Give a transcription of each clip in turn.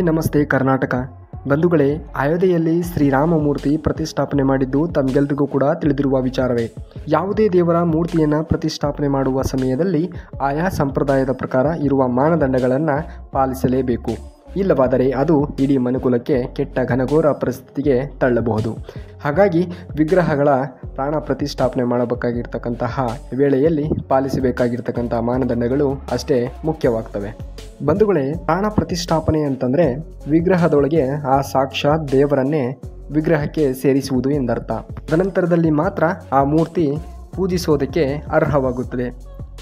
Hi ನಮಸ್ತೆ ಕರ್ನಾಟಕ ಬಂಧುಗಳೇ, ಅಯೋಧ್ಯೆಯಲ್ಲಿ ಶ್ರೀರಾಮಮೂರ್ತಿ ಪ್ರತಿಷ್ಠಾಪನೆ ಮಾಡಿದ್ದು ತಮಗೆಲ್ಲರಿಗೂ ಕೂಡ ತಿಳಿದಿರುವ ವಿಚಾರವೇ. ಯಾವುದೇ ದೇವರ ಮೂರ್ತಿಯನ್ನು ಪ್ರತಿಷ್ಠಾಪನೆ ಮಾಡುವ ಸಮಯದಲ್ಲಿ ಆಯಾ ಸಂಪ್ರದಾಯದ ಪ್ರಕಾರ ಇರುವ ಮಾನದಂಡಗಳನ್ನು ಪಾಲಿಸಲೇಬೇಕು. ಇಲ್ಲವಾದರೆ ಅದು ಇಡೀ ಮನುಕುಲಕ್ಕೆ ಕೆಟ್ಟ ಘನಘೋರ ಪರಿಸ್ಥಿತಿಗೆ ತಳ್ಳಬಹುದು. ಹಾಗಾಗಿ ವಿಗ್ರಹಗಳ ಪ್ರಾಣ ಪ್ರತಿಷ್ಠಾಪನೆ ಮಾಡಬೇಕಾಗಿರ್ತಕ್ಕಂತಹ ವೇಳೆಯಲ್ಲಿ ಪಾಲಿಸಬೇಕಾಗಿರ್ತಕ್ಕಂಥ ಮಾನದಂಡಗಳು ಅಷ್ಟೇ ಮುಖ್ಯವಾಗ್ತವೆ. ಬಂಧುಗಳೇ, ಪ್ರಾಣ ಪ್ರತಿಷ್ಠಾಪನೆ ಅಂತಂದರೆ ವಿಗ್ರಹದೊಳಗೆ ಆ ಸಾಕ್ಷಾತ್ ದೇವರನ್ನೇ ವಿಗ್ರಹಕ್ಕೆ ಸೇರಿಸುವುದು ಎಂದರ್ಥ. ತದನಂತರದಲ್ಲಿ ಮಾತ್ರ ಆ ಮೂರ್ತಿ ಪೂಜಿಸೋದಕ್ಕೆ ಅರ್ಹವಾಗುತ್ತದೆ.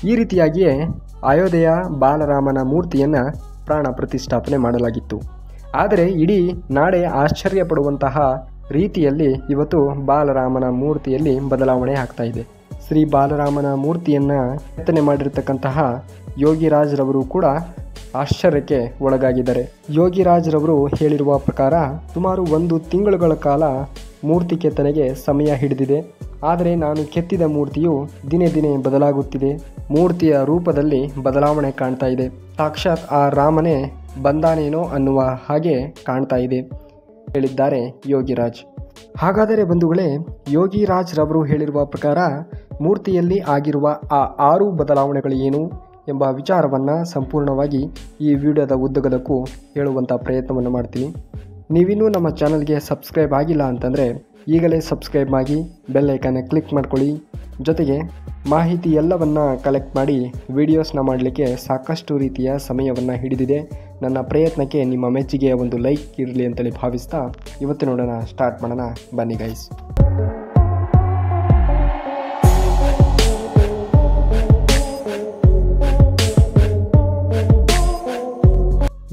ಈ ರೀತಿಯಾಗಿಯೇ ಅಯೋಧ್ಯೆಯ ಬಾಲರಾಮನ ಮೂರ್ತಿಯನ್ನು ಪ್ರಾಣ ಪ್ರತಿಷ್ಠಾಪನೆ ಮಾಡಲಾಗಿತ್ತು. ಆದರೆ ಇಡೀ ನಾಡೇ ಆಶ್ಚರ್ಯಪಡುವಂತಹ ರೀತಿಯಲ್ಲಿ ಇವತ್ತು ಬಾಲರಾಮನ ಮೂರ್ತಿಯಲ್ಲಿ ಬದಲಾವಣೆ ಆಗ್ತಾ ಇದೆ. ಶ್ರೀ ಬಾಲರಾಮನ ಮೂರ್ತಿಯನ್ನು ಕೆತ್ತನೆ ಮಾಡಿರ್ತಕ್ಕಂತಹ ಯೋಗಿರಾಜ್ರವರು ಕೂಡ ಆಶ್ಚರ್ಯಕ್ಕೆ ಒಳಗಾಗಿದ್ದಾರೆ. ಯೋಗಿರಾಜ್ರವರು ಹೇಳಿರುವ ಪ್ರಕಾರ ಸುಮಾರು 1 ತಿಂಗಳುಗಳ ಕಾಲ ಮೂರ್ತಿ ಕೆತ್ತನೆಗೆ ಸಮಯ ಹಿಡಿದಿದೆ. ಆದರೆ ನಾನು ಕೆತ್ತಿದ ಮೂರ್ತಿಯು ದಿನೇ ದಿನೇ ಬದಲಾಗುತ್ತಿದೆ. ಮೂರ್ತಿಯ ರೂಪದಲ್ಲಿ ಬದಲಾವಣೆ ಕಾಣ್ತಾ ಇದೆ. ಸಾಕ್ಷಾತ್ ಆ ರಾಮನೇ ಬಂದಾನೇನೋ ಅನ್ನುವ ಹಾಗೆ ಕಾಣ್ತಾ ಇದೆ ಹೇಳಿದ್ದಾರೆ ಯೋಗಿರಾಜ್. ಹಾಗಾದರೆ ಬಂಧುಗಳೇ, ಯೋಗಿರಾಜ್ರವರು ಹೇಳಿರುವ ಪ್ರಕಾರ ಮೂರ್ತಿಯಲ್ಲಿ ಆಗಿರುವ ಆ 6 ಬದಲಾವಣೆಗಳು ಏನು ಎಂಬ ವಿಚಾರವನ್ನು ಸಂಪೂರ್ಣವಾಗಿ ಈ ವಿಡಿಯೋದ ಉದ್ದಗಲಕ್ಕೂ ಹೇಳುವಂಥ ಪ್ರಯತ್ನವನ್ನು ಮಾಡ್ತೀನಿ. ನೀವಿನ್ನೂ ನಮ್ಮ ಚಾನಲ್ಗೆ ಸಬ್ಸ್ಕ್ರೈಬ್ ಆಗಿಲ್ಲ ಅಂತಂದರೆ ಈಗಲೇ ಸಬ್ಸ್ಕ್ರೈಬ್ ಆಗಿ ಬೆಲ್ ಐಕಾನ್ನ ಕ್ಲಿಕ್ ಮಾಡ್ಕೊಳ್ಳಿ. ಜೊತೆಗೆ ಮಾಹಿತಿ ಎಲ್ಲವನ್ನು ಕಲೆಕ್ಟ್ ಮಾಡಿ ವಿಡಿಯೋಸ್ನ ಮಾಡಲಿಕ್ಕೆ ಸಾಕಷ್ಟು ರೀತಿಯ ಸಮಯವನ್ನು ಹಿಡಿದಿದೆ. ನನ್ನ ಪ್ರಯತ್ನಕ್ಕೆ ನಿಮ್ಮ ಮೆಚ್ಚುಗೆಯ ಒಂದು ಲೈಕ್ ಇರಲಿ ಅಂತೇಳಿ ಭಾವಿಸ್ತಾ ಇವತ್ತು ನೋಡೋಣ, ಸ್ಟಾರ್ಟ್ ಮಾಡೋಣ ಬನ್ನಿ ಗೈಸ್.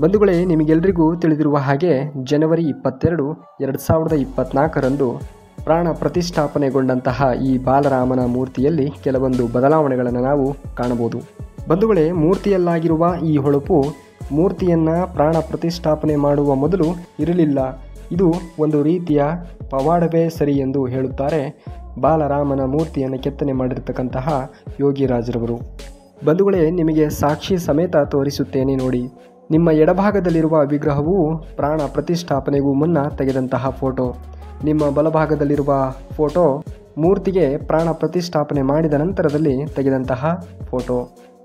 ಬಂಧುಗಳೇ, ನಿಮಗೆಲ್ಲರಿಗೂ ತಿಳಿದಿರುವ ಹಾಗೆ ಜನವರಿ 22, 2024ರಂದು ಪ್ರಾಣ ಪ್ರತಿಷ್ಠಾಪನೆಗೊಂಡಂತಹ ಈ ಬಾಲರಾಮನ ಮೂರ್ತಿಯಲ್ಲಿ ಕೆಲವೊಂದು ಬದಲಾವಣೆಗಳನ್ನು ನಾವು ಕಾಣಬಹುದು. ಬಂಧುಗಳೇ, ಮೂರ್ತಿಯಲ್ಲಾಗಿರುವ ಈ ಹೊಳಪು ಮೂರ್ತಿಯನ್ನು ಪ್ರಾಣ ಪ್ರತಿಷ್ಠಾಪನೆ ಮಾಡುವ ಮೊದಲು ಇರಲಿಲ್ಲ. ಇದು ಒಂದು ರೀತಿಯ ಪವಾಡವೇ ಸರಿ ಎಂದು ಹೇಳುತ್ತಾರೆ ಬಾಲರಾಮನ ಮೂರ್ತಿಯನ್ನು ಕೆತ್ತನೆ ಮಾಡಿರ್ತಕ್ಕಂತಹ ಯೋಗಿರಾಜ್ರವರು. ಬಂಧುಗಳೇ, ನಿಮಗೆ ಸಾಕ್ಷಿ ಸಮೇತ ತೋರಿಸುತ್ತೇನೆ ನೋಡಿ. ನಿಮ್ಮ ಎಡಭಾಗದಲ್ಲಿರುವ ವಿಗ್ರಹವು ಪ್ರಾಣ ಪ್ರತಿಷ್ಠಾಪನೆಗೂ ಮುನ್ನ ತೆಗೆದಂತಹ ಫೋಟೋ. ನಿಮ್ಮ ಬಲಭಾಗದಲ್ಲಿರುವ ಫೋಟೋ ಮೂರ್ತಿಗೆ ಪ್ರಾಣ ಪ್ರತಿಷ್ಠಾಪನೆ ಮಾಡಿದ ನಂತರದಲ್ಲಿ ತೆಗೆದಂತಹ ಫೋಟೋ.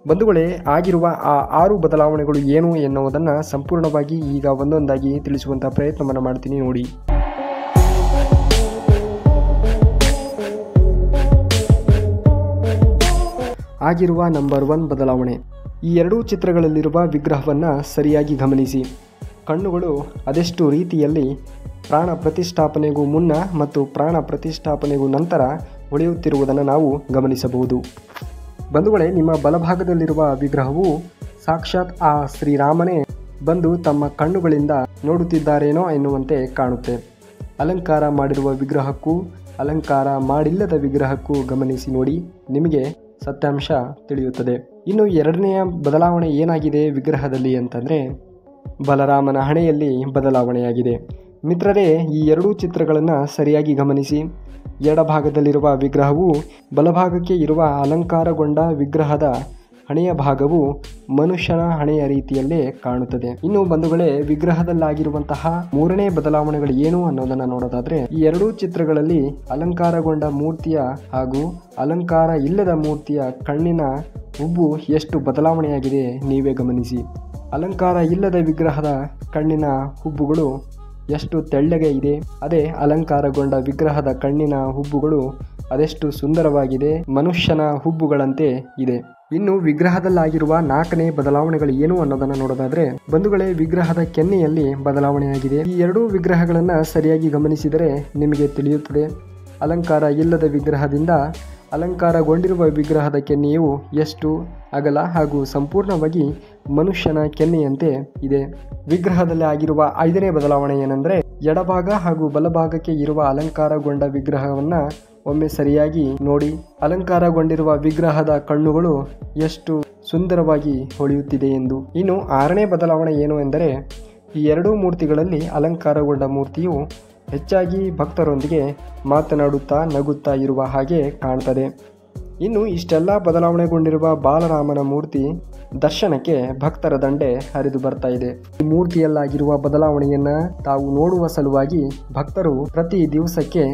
ಬಂಧುಗಳೇ, ಆಗಿರುವ ಆ 6 ಬದಲಾವಣೆಗಳು ಏನು ಎನ್ನುವುದನ್ನು ಸಂಪೂರ್ಣವಾಗಿ ಈಗ ಒಂದೊಂದಾಗಿ ತಿಳಿಸುವಂಥ ಪ್ರಯತ್ನವನ್ನು ಮಾಡ್ತೀನಿ ನೋಡಿ. ಆಗಿರುವ ನಂಬರ್ 1 ಬದಲಾವಣೆ, ಈ 2 ಚಿತ್ರಗಳಲ್ಲಿರುವ ವಿಗ್ರಹವನ್ನು ಸರಿಯಾಗಿ ಗಮನಿಸಿ. ಕಣ್ಣುಗಳು ಅದೆಷ್ಟು ರೀತಿಯಲ್ಲಿ ಪ್ರಾಣ ಪ್ರತಿಷ್ಠಾಪನೆಗೂ ಮುನ್ನ ಮತ್ತು ಪ್ರಾಣ ಪ್ರತಿಷ್ಠಾಪನೆಗೂ ನಂತರ ಹೊಳೆಯುತ್ತಿರುವುದನ್ನು ನಾವು ಗಮನಿಸಬಹುದು. ಬಂಧುಗಳೇ, ನಿಮ್ಮ ಬಲಭಾಗದಲ್ಲಿರುವ ವಿಗ್ರಹವು ಸಾಕ್ಷಾತ್ ಆ ಶ್ರೀರಾಮನೇ ಬಂದು ತಮ್ಮ ಕಣ್ಣುಗಳಿಂದ ನೋಡುತ್ತಿದ್ದಾರೇನೋ ಎನ್ನುವಂತೆ ಕಾಣುತ್ತೆ. ಅಲಂಕಾರ ಮಾಡಿರುವ ವಿಗ್ರಹಕ್ಕೂ ಅಲಂಕಾರ ಮಾಡಿಲ್ಲದ ವಿಗ್ರಹಕ್ಕೂ ಗಮನಿಸಿ ನೋಡಿ, ನಿಮಗೆ ಸತ್ಯಾಂಶ ತಿಳಿಯುತ್ತದೆ. ಇನ್ನು 2ನೆಯ ಬದಲಾವಣೆ ಏನಾಗಿದೆ ವಿಗ್ರಹದಲ್ಲಿ ಅಂತಂದರೆ ಬಲರಾಮನ ಹಣೆಯಲ್ಲಿ ಬದಲಾವಣೆಯಾಗಿದೆ. ಮಿತ್ರರೇ, ಈ 2 ಚಿತ್ರಗಳನ್ನು ಸರಿಯಾಗಿ ಗಮನಿಸಿ. ಎಡಭಾಗದಲ್ಲಿರುವ ವಿಗ್ರಹವು ಬಲಭಾಗಕ್ಕೆ ಇರುವ ಅಲಂಕಾರಗೊಂಡ ವಿಗ್ರಹದ ಹಣೆಯ ಭಾಗವು ಮನುಷ್ಯನ ಹಣೆಯ ರೀತಿಯಲ್ಲೇ ಕಾಣುತ್ತದೆ. ಇನ್ನು ಬಂಧುಗಳೇ, ವಿಗ್ರಹದಲ್ಲಾಗಿರುವಂತಹ 3ನೇ ಬದಲಾವಣೆಗಳು ಏನು ಅನ್ನೋದನ್ನು ನೋಡೋದಾದ್ರೆ, ಈ 2 ಚಿತ್ರಗಳಲ್ಲಿ ಅಲಂಕಾರಗೊಂಡ ಮೂರ್ತಿಯ ಹಾಗೂ ಅಲಂಕಾರ ಇಲ್ಲದ ಮೂರ್ತಿಯ ಕಣ್ಣಿನ ಹುಬ್ಬು ಎಷ್ಟು ಬದಲಾವಣೆಯಾಗಿದೆ ನೀವೇ ಗಮನಿಸಿ. ಅಲಂಕಾರ ಇಲ್ಲದ ವಿಗ್ರಹದ ಕಣ್ಣಿನ ಹುಬ್ಬುಗಳು ಎಷ್ಟು ತೆಳ್ಳಗೆ ಇದೆ, ಅದೇ ಅಲಂಕಾರಗೊಂಡ ವಿಗ್ರಹದ ಕಣ್ಣಿನ ಹುಬ್ಬುಗಳು ಅದೆಷ್ಟು ಸುಂದರವಾಗಿದೆ, ಮನುಷ್ಯನ ಹುಬ್ಬುಗಳಂತೆ ಇದೆ. ಇನ್ನು ವಿಗ್ರಹದಲ್ಲಾಗಿರುವ 4ನೇ ಬದಲಾವಣೆಗಳು ಏನು ಅನ್ನೋದನ್ನು ನೋಡೋದಾದ್ರೆ ಬಂಧುಗಳೇ, ವಿಗ್ರಹದ ಕೆನ್ನೆಯಲ್ಲಿ ಬದಲಾವಣೆಯಾಗಿದೆ. ಈ 2 ವಿಗ್ರಹಗಳನ್ನು ಸರಿಯಾಗಿ ಗಮನಿಸಿದರೆ ನಿಮಗೆ ತಿಳಿಯುತ್ತದೆ. ಅಲಂಕಾರ ಇಲ್ಲದ ವಿಗ್ರಹದಿಂದ ಅಲಂಕಾರಗೊಂಡಿರುವ ವಿಗ್ರಹದ ಕೆನ್ನೆಯು ಎಷ್ಟು ಅಗಲ ಹಾಗೂ ಸಂಪೂರ್ಣವಾಗಿ ಮನುಷ್ಯನ ಕೆನ್ನೆಯಂತೆ ಇದೆ. ವಿಗ್ರಹದಲ್ಲಿ ಆಗಿರುವ 5ನೇ ಬದಲಾವಣೆ ಏನೆಂದರೆ, ಎಡಭಾಗ ಹಾಗೂ ಬಲಭಾಗಕ್ಕೆ ಇರುವ ಅಲಂಕಾರಗೊಂಡ ವಿಗ್ರಹವನ್ನು ಒಮ್ಮೆ ಸರಿಯಾಗಿ ನೋಡಿ. ಅಲಂಕಾರಗೊಂಡಿರುವ ವಿಗ್ರಹದ ಕಣ್ಣುಗಳು ಎಷ್ಟು ಸುಂದರವಾಗಿ ಹೊಳೆಯುತ್ತಿದೆ ಎಂದು. ಇನ್ನು 6ನೇ ಬದಲಾವಣೆ ಏನು ಎಂದರೆ, ಈ 2 ಮೂರ್ತಿಗಳಲ್ಲಿ ಅಲಂಕಾರಗೊಂಡ ಮೂರ್ತಿಯು ಹೆಚ್ಚಾಗಿ ಭಕ್ತರೊಂದಿಗೆ ಮಾತನಾಡುತ್ತಾ ನಗುತ್ತಾ ಇರುವ ಹಾಗೆ ಕಾಣ್ತದೆ. ಇನ್ನು ಇಷ್ಟೆಲ್ಲ ಬದಲಾವಣೆಗೊಂಡಿರುವ ಬಾಲರಾಮನ ಮೂರ್ತಿ ದರ್ಶನಕ್ಕೆ ಭಕ್ತರ ದಂಡೆ ಹರಿದು ಬರ್ತಾ ಇದೆ. ಈ ಮೂರ್ತಿಯಲ್ಲಾಗಿರುವ ಬದಲಾವಣೆಯನ್ನ ತಾವು ನೋಡುವ ಸಲುವಾಗಿ ಭಕ್ತರು ಪ್ರತಿ ದಿವಸಕ್ಕೆ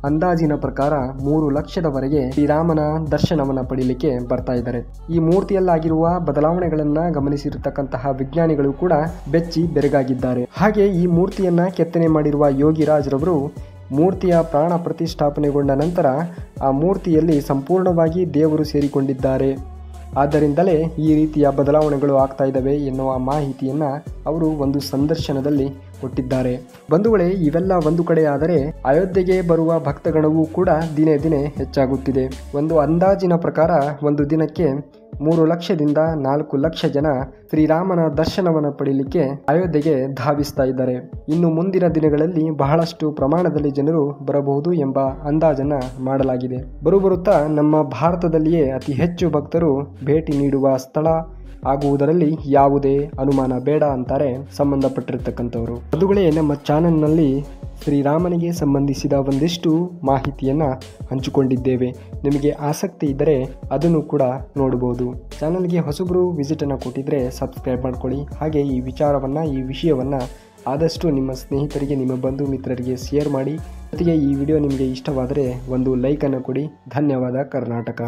ಅಂದಾಜಿನ ಪ್ರಕಾರ 3 ಲಕ್ಷದವರೆಗೆ ಶ್ರೀರಾಮನ ದರ್ಶನವನ್ನ ಪಡೀಲಿಕ್ಕೆ ಬರ್ತಾ ಇದ್ದಾರೆ. ಈ ಮೂರ್ತಿಯಲ್ಲಾಗಿರುವ ಬದಲಾವಣೆಗಳನ್ನ ಗಮನಿಸಿರತಕ್ಕಂತಹ ವಿಜ್ಞಾನಿಗಳು ಕೂಡ ಬೆಚ್ಚಿ ಬೆರಗಾಗಿದ್ದಾರೆ. ಹಾಗೆ ಈ ಮೂರ್ತಿಯನ್ನ ಕೆತ್ತನೆ ಮಾಡಿರುವ ಯೋಗಿರಾಜ್ರವರು ಮೂರ್ತಿಯ ಪ್ರಾಣ ಪ್ರತಿಷ್ಠಾಪನೆಗೊಂಡ ನಂತರ ಆ ಮೂರ್ತಿಯಲ್ಲಿ ಸಂಪೂರ್ಣವಾಗಿ ದೇವರು ಸೇರಿಕೊಂಡಿದ್ದಾರೆ. ಆದ್ದರಿಂದಲೇ ಈ ರೀತಿಯ ಬದಲಾವಣೆಗಳು ಆಗ್ತಾ ಇದ್ದಾವೆ ಎನ್ನುವ ಮಾಹಿತಿಯನ್ನ ಅವರು ಒಂದು ಸಂದರ್ಶನದಲ್ಲಿ ಕೊಟ್ಟಿದ್ದಾರೆ. ಬಂಧುಗಳೇ, ಇವೆಲ್ಲ ಒಂದು ಕಡೆ ಆದರೆ ಅಯೋಧ್ಯೆಗೆ ಬರುವ ಭಕ್ತಗಣವೂ ಕೂಡ ದಿನೇ ದಿನೇ ಹೆಚ್ಚಾಗುತ್ತಿದೆ. ಒಂದು ಅಂದಾಜಿನ ಪ್ರಕಾರ ಒಂದು ದಿನಕ್ಕೆ 3 ಲಕ್ಷದಿಂದ 4 ಲಕ್ಷ ಜನ ಶ್ರೀರಾಮನ ದರ್ಶನವನ್ನು ಪಡೀಲಿಕ್ಕೆ ಅಯೋಧ್ಯೆಗೆ ಧಾವಿಸ್ತಾ ಇದ್ದಾರೆ. ಇನ್ನು ಮುಂದಿನ ದಿನಗಳಲ್ಲಿ ಬಹಳಷ್ಟು ಪ್ರಮಾಣದಲ್ಲಿ ಜನರು ಬರಬಹುದು ಎಂಬ ಅಂದಾಜನ್ನ ಮಾಡಲಾಗಿದೆ. ಬರುತ್ತಾ ನಮ್ಮ ಭಾರತದಲ್ಲಿಯೇ ಅತಿ ಹೆಚ್ಚು ಭಕ್ತರು ಭೇಟಿ ನೀಡುವ ಸ್ಥಳ ಆಗುವುದರಲ್ಲಿ ಯಾವುದೇ ಅನುಮಾನ ಬೇಡ ಅಂತಾರೆ ಸಂಬಂಧಪಟ್ಟಿರ್ತಕ್ಕಂಥವರು. ಅದುಗಳೇ ನಮ್ಮ ಚಾನೆಲ್ನಲ್ಲಿ ಶ್ರೀರಾಮನಿಗೆ ಸಂಬಂಧಿಸಿದ ಒಂದಿಷ್ಟು ಮಾಹಿತಿಯನ್ನು ಹಂಚಿಕೊಂಡಿದ್ದೇವೆ. ನಿಮಗೆ ಆಸಕ್ತಿ ಇದ್ದರೆ ಅದನ್ನು ಕೂಡ ನೋಡಬಹುದು. ಚಾನಲ್ಗೆ ಹೊಸಬರು ವಿಸಿಟನ್ನು ಕೊಟ್ಟಿದ್ರೆ ಸಬ್ಸ್ಕ್ರೈಬ್ ಮಾಡ್ಕೊಳ್ಳಿ. ಹಾಗೆ ಈ ವಿಷಯವನ್ನು ಆದಷ್ಟು ನಿಮ್ಮ ಸ್ನೇಹಿತರಿಗೆ, ನಿಮ್ಮ ಬಂಧು ಮಿತ್ರರಿಗೆ ಶೇರ್ ಮಾಡಿ. ಜೊತೆಗೆ ಈ ವಿಡಿಯೋ ನಿಮಗೆ ಇಷ್ಟವಾದರೆ ಒಂದು ಲೈಕನ್ನು ಕೊಡಿ. ಧನ್ಯವಾದ. ಕರ್ನಾಟಕ.